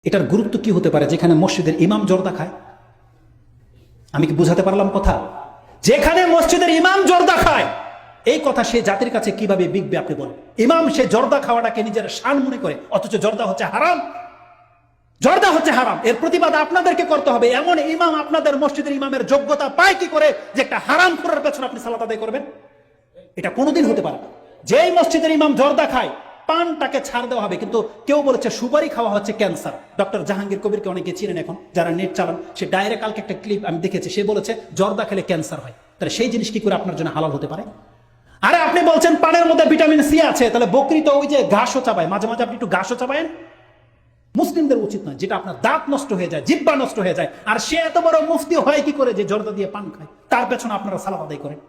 এটার গুরুত্ব কি হতে পারে যেখানে মসজিদের ইমাম জর্দা খায়? আমি কি বুঝাতে পারলাম কথা? যেখানে মসজিদের ইমাম জর্দা খায়, এই কথা সে জাতির কাছে কিভাবে বিকবে আপনি বলেন? ইমাম সে জর্দা খাওয়াটাকে নিজের শান মনে করে, অথচ জর্দা হচ্ছে হারাম। জর্দা হচ্ছে হারাম। এর প্রতিবাদ আপনাদেরকে করতে হবে। এমন ইমাম আপনাদের মসজিদের ইমামের যোগ্যতা পায় কি করে যে একটা হারাম করার পেছনে আপনি সালাত আদায় করবেন? এটা কোনোদিন হতে পারে না। যেই মসজিদের ইমাম জর্দা খায়, পানটাকে ছাড় দেওয়া হবে। কিন্তু কেউ বলেছে সুপারি খাওয়া হচ্ছে ক্যান্সার। ডক্টর জাহাঙ্গীর কবিরকে অনেকে চিনেন এখন, যারা নেট চালান। সে ডাইরেক্ট কালকে একটা ক্লিপ আমি দেখেছি, সে বলেছে জর্দা খেলে ক্যান্সার হয়। তাহলে সেই জিনিস কি করে আপনার জন্য হালাল হতে পারে? আরে আপনি বলছেন পানের মধ্যে ভিটামিন সি আছে, তাহলে বকরি তো ওই যে ঘাসও চাবায়, মাঝে মাঝে আপনি একটু ঘাসও চাবায়েন। মুসলিমদের উচিত নয়, যেটা আপনার দাঁত নষ্ট হয়ে যায়, জিহ্বা নষ্ট হয়ে যায়। আর সে এত বড় মুফতি হয় কি করে যে জর্দা দিয়ে পান খায়? তার পেছনে আপনারা সালাত আদায় করেন।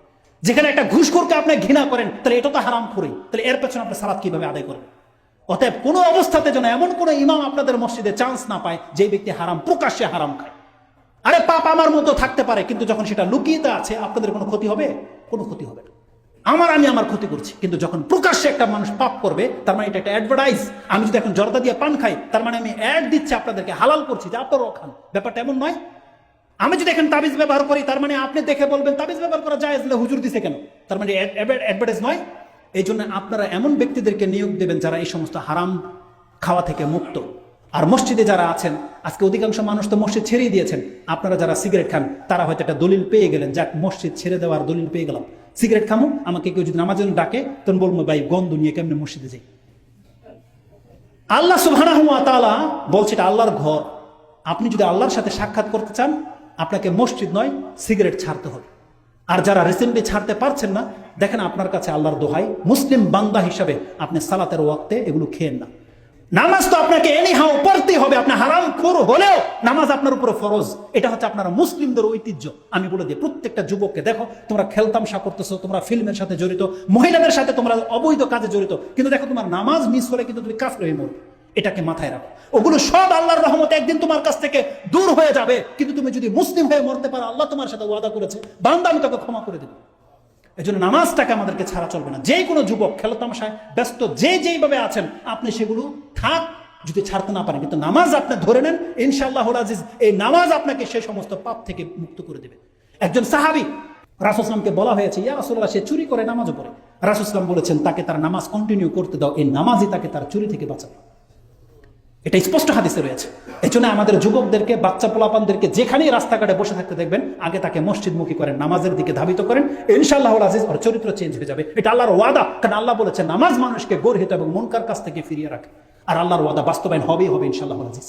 যেখানে একটা ঘুষখোরকে আপনি ঘৃণা করেন, তাহলে এটা তো হারাম করে, তাহলে এর পেছনে আপনি সালাত কিভাবে আদায় করবেন? অতএব কোনো অবস্থাতে যেন এমন কোন ইমাম আপনাদের মসজিদে চান্স না পায় যে ব্যক্তি হারাম প্রকাশ্যে হারাম খায়। আরে পাপ আমার মতো থাকতে পারে, কিন্তু যখন সেটা লুকিয়ে আছে, আপনাদের কোনো ক্ষতি হবে? কোনো ক্ষতি হবে না। আমি আমার ক্ষতি করছি, কিন্তু যখন প্রকাশ্যে একটা মানুষ পাপ করবে, তার মানে এটা একটা অ্যাডভার্টাইজ। আমি যদি এখন জর্দা দিয়ে পান খাই, তার মানে আমি অ্যাড দিচ্ছি আপনাদেরকে, হালাল করছি যে আপনারাও খান। ব্যাপারটা এমন নয়। আমি যদি এখন তাবিজ ব্যবহার করি, তার মানে আপনি দেখে বলবেন তাবিজ ব্যবহার করা যায়, হুজুর দিছে কেন? তার মানে অ্যাডভার্টাইজ নয়। এই জন্য আপনারা এমন ব্যক্তিদেরকে নিয়োগ দেবেন যারা এই সমস্ত হারাম খাওয়া থেকে মুক্ত। আর মসজিদে যারা আছেন, আজকে অধিকাংশ মানুষ তো মসজিদ ছেড়েই দিয়েছেন। আপনারা যারা সিগারেট খান, তারা হয়তো একটা দলিল পেয়ে গেলেন, যাক মসজিদ ছেড়ে দেওয়ার দলিল পেয়ে গেলাম। সিগারেট খামো, আমাকে কেউ যদি নামাজের জন্য ডাকে, তখন বলবো ভাই গন্ধ নিয়ে কেমনে মসজিদে যাই? আল্লাহ সুবহানাহু ওয়া তাআলা বলছে এটা আল্লাহর ঘর। আপনি যদি আল্লাহর সাথে সাক্ষাৎ করতে চান, আপনাকে মসজিদ নয়, সিগারেট ছাড়তে হবে। আর যারা রিসেন্টলি ছাড়তে পারছেন না, দেখেন আপনার কাছে আল্লাহর দোহাই, মুসলিম বান্দা হিসাবে আপনি সালাতের ওয়াক্তে এগুলো খেয়েন না। নামাজ তো আপনাকে এনিহাও পড়তেই হবে। আপনি হারামখোর হলেও নামাজ আপনার উপরে ফরজ। এটা হচ্ছে আপনারা মুসলিমদের ঐতিহ্য। আমি বলে দিই প্রত্যেকটা যুবককে, দেখো তোমরা খেলতামশা করতেছো, তোমরা ফিল্মের সাথে জড়িত, মহিলাদের সাথে তোমরা অবৈধ কাজে জড়িত, কিন্তু দেখো তোমার নামাজ মিস হলে কিন্তু তুমি কাফের হয়ে মরবে। এটাকে মাথায় রাখো। ওগুলো সব আল্লাহর রহমতে একদিন তোমার কাছ থেকে দূর হয়ে যাবে, কিন্তু তুমি যদি মুসলিম হয়ে মরতে পারো, আল্লাহ তোমার সাথে ওয়াদা করেছে, বান্দা আমি তোকে ক্ষমা করে দেব। এই জন্য নামাজটাকে আমাদেরকে ছাড়া চলবে না। যে কোনো যুবক খেলতামশায় ব্যস্ত যেইভাবে আছেন, আপনি সেগুলো থাক যদি ছাড়তে না পারেন, কিন্তু নামাজ আপনি ধরে নেন, ইনশাআল্লাহুল আজিজ এই নামাজ আপনাকে সেই সমস্ত পাপ থেকে মুক্ত করে দেবে। একজন সাহাবী, রাসূল সাল্লাল্লাহু আলাইহি ওয়াসাল্লামকে বলা হয়েছে, ইয়া রাসূলুল্লাহ সে চুরি করে, নামাজও পড়ে। রাসূল সাল্লাল্লাহু আলাইহি ওয়াসাল্লাম বলেছেন তাকে তার নামাজ কন্টিনিউ করতে দাও, এই নামাজই তাকে তার চুরি থেকে বাঁচাবে। এটা স্পষ্ট হাদিসে রয়েছে। এই জন্য আমাদের যুবকদেরকে, বাচ্চা পোলাপানদেরকে যেখানেই রাস্তাঘাটে বসে থাকতে দেখবেন, আগে তাকে মসজিদমুখী করেন, নামাজের দিকে ধাবিত করেন, ইনশাআল্লাহুল আজিজ ওর চরিত্র চেঞ্জ হয়ে যাবে। এটা আল্লাহর ওয়াদা। কারণ আল্লাহ বলেছেন নামাজ মানুষকে গর্হিত এবং মুনকার কাছ থেকে ফিরিয়ে রাখে। আর আল্লাহর ওয়াদা বাস্তবায়ন হবেই হবে ইনশাআল্লাহুল আজিজ।